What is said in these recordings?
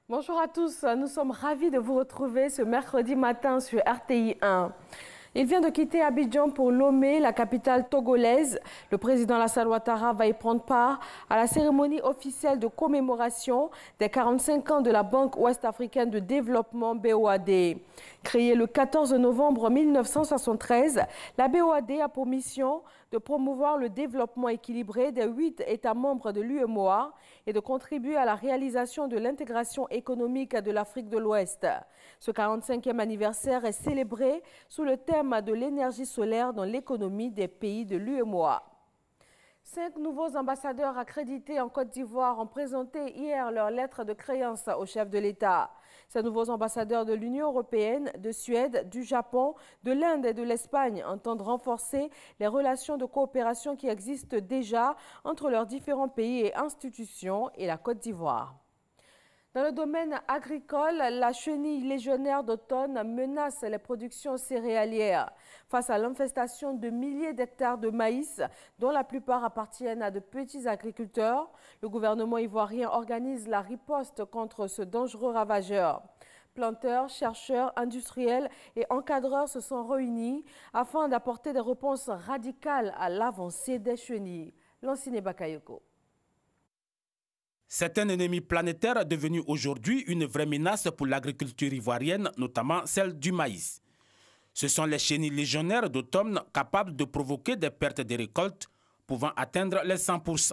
Bonjour à tous, nous sommes ravis de vous retrouver ce mercredi matin sur RTI 1. Il vient de quitter Abidjan pour Lomé, la capitale togolaise. Le président Alassane Ouattara va y prendre part à la cérémonie officielle de commémoration des 45 ans de la Banque ouest-africaine de développement BOAD. Créée le 14 novembre 1973, la BOAD a pour mission de promouvoir le développement équilibré des 8 États membres de l'UEMOA et de contribuer à la réalisation de l'intégration économique de l'Afrique de l'Ouest. Ce 45e anniversaire est célébré sous le thème de l'énergie solaire dans l'économie des pays de l'UEMOA. 5 nouveaux ambassadeurs accrédités en Côte d'Ivoire ont présenté hier leur lettre de créance au chef de l'État. Ces nouveaux ambassadeurs de l'Union européenne, de Suède, du Japon, de l'Inde et de l'Espagne entendent renforcer les relations de coopération qui existent déjà entre leurs différents pays et institutions et la Côte d'Ivoire. Dans le domaine agricole, la chenille légionnaire d'automne menace les productions céréalières. Face à l'infestation de milliers d'hectares de maïs, dont la plupart appartiennent à de petits agriculteurs, le gouvernement ivoirien organise la riposte contre ce dangereux ravageur. Planteurs, chercheurs, industriels et encadreurs se sont réunis afin d'apporter des réponses radicales à l'avancée des chenilles. Lancine Bakayoko. C'est un ennemi planétaire devenu aujourd'hui une vraie menace pour l'agriculture ivoirienne, notamment celle du maïs. Ce sont les chenilles légionnaires d'automne capables de provoquer des pertes de récoltes pouvant atteindre les 100%.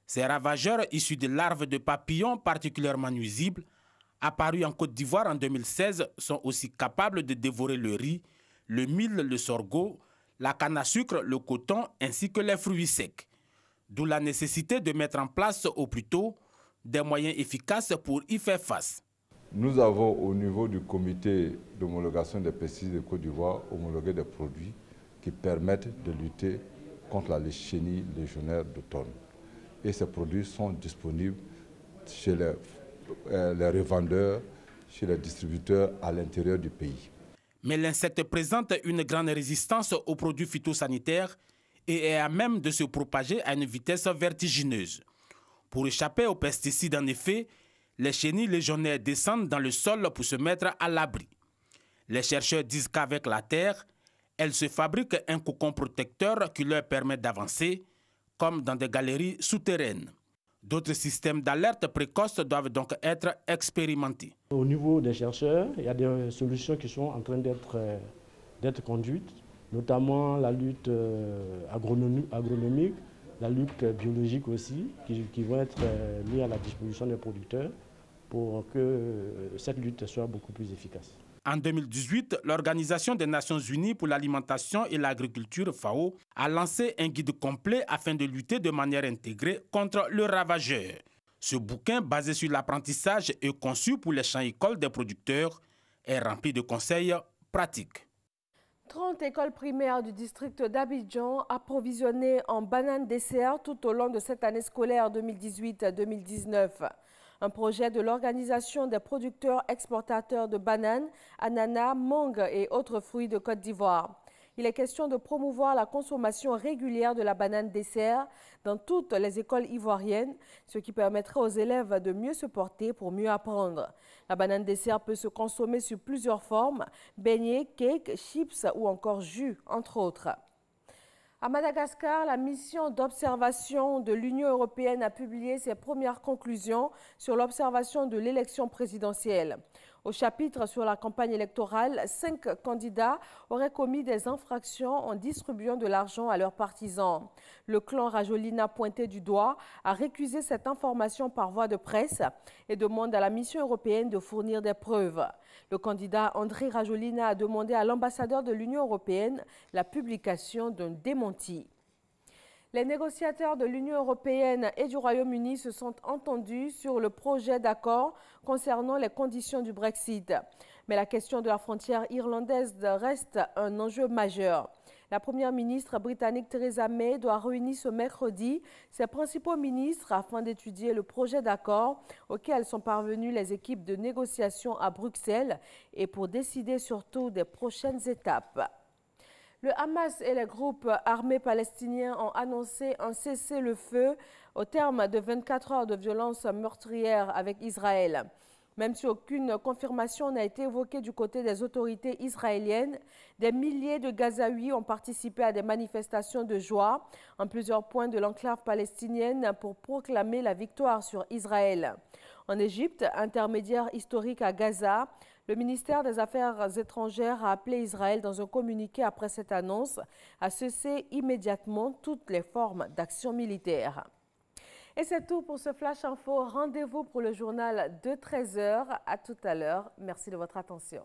Ces ravageurs issus de larves de papillons particulièrement nuisibles, apparus en Côte d'Ivoire en 2016, sont aussi capables de dévorer le riz, le mil, le sorgho, la canne à sucre, le coton ainsi que les fruits secs. D'où la nécessité de mettre en place au plus tôt des moyens efficaces pour y faire face. Nous avons au niveau du comité d'homologation des pesticides de Côte d'Ivoire homologué des produits qui permettent de lutter contre la chenille légionnaire d'automne. Et ces produits sont disponibles chez les revendeurs, chez les distributeurs à l'intérieur du pays. Mais l'insecte présente une grande résistance aux produits phytosanitaires et est à même de se propager à une vitesse vertigineuse. Pour échapper aux pesticides, en effet, les chenilles légionnaires descendent dans le sol pour se mettre à l'abri. Les chercheurs disent qu'avec la terre, elles se fabriquent un cocon protecteur qui leur permet d'avancer, comme dans des galeries souterraines. D'autres systèmes d'alerte précoce doivent donc être expérimentés. Au niveau des chercheurs, il y a des solutions qui sont en train d'être conduites, notamment la lutte agronomique, la lutte biologique aussi, qui vont être mises à la disposition des producteurs pour que cette lutte soit beaucoup plus efficace. En 2018, l'Organisation des Nations Unies pour l'alimentation et l'agriculture, FAO, a lancé un guide complet afin de lutter de manière intégrée contre le ravageur. Ce bouquin, basé sur l'apprentissage et conçu pour les champs-écoles des producteurs, est rempli de conseils pratiques. 30 écoles primaires du district d'Abidjan approvisionnées en bananes dessert tout au long de cette année scolaire 2018-2019. Un projet de l'Organisation des producteurs exportateurs de bananes, ananas, mangues et autres fruits de Côte d'Ivoire. Il est question de promouvoir la consommation régulière de la banane dessert dans toutes les écoles ivoiriennes, ce qui permettrait aux élèves de mieux se porter pour mieux apprendre. La banane dessert peut se consommer sous plusieurs formes, beignets, cakes, chips ou encore jus, entre autres. À Madagascar, la mission d'observation de l'Union européenne a publié ses premières conclusions sur l'observation de l'élection présidentielle. Au chapitre sur la campagne électorale, 5 candidats auraient commis des infractions en distribuant de l'argent à leurs partisans. Le clan Rajolina, pointé du doigt, a récusé cette information par voie de presse et demande à la mission européenne de fournir des preuves. Le candidat André Rajolina a demandé à l'ambassadeur de l'Union européenne la publication d'un démenti. Les négociateurs de l'Union européenne et du Royaume-Uni se sont entendus sur le projet d'accord concernant les conditions du Brexit. Mais la question de la frontière irlandaise reste un enjeu majeur. La première ministre britannique Theresa May doit réunir ce mercredi ses principaux ministres afin d'étudier le projet d'accord auquel sont parvenues les équipes de négociation à Bruxelles et pour décider surtout des prochaines étapes. Le Hamas et les groupes armés palestiniens ont annoncé un cessez-le-feu au terme de 24 heures de violences meurtrières avec Israël. Même si aucune confirmation n'a été évoquée du côté des autorités israéliennes, des milliers de Gazaouis ont participé à des manifestations de joie en plusieurs points de l'enclave palestinienne pour proclamer la victoire sur Israël. En Égypte, intermédiaire historique à Gaza, le ministère des Affaires étrangères a appelé Israël dans un communiqué après cette annonce à cesser immédiatement toutes les formes d'action militaire. Et c'est tout pour ce Flash Info. Rendez-vous pour le journal de 13h. À tout à l'heure. Merci de votre attention.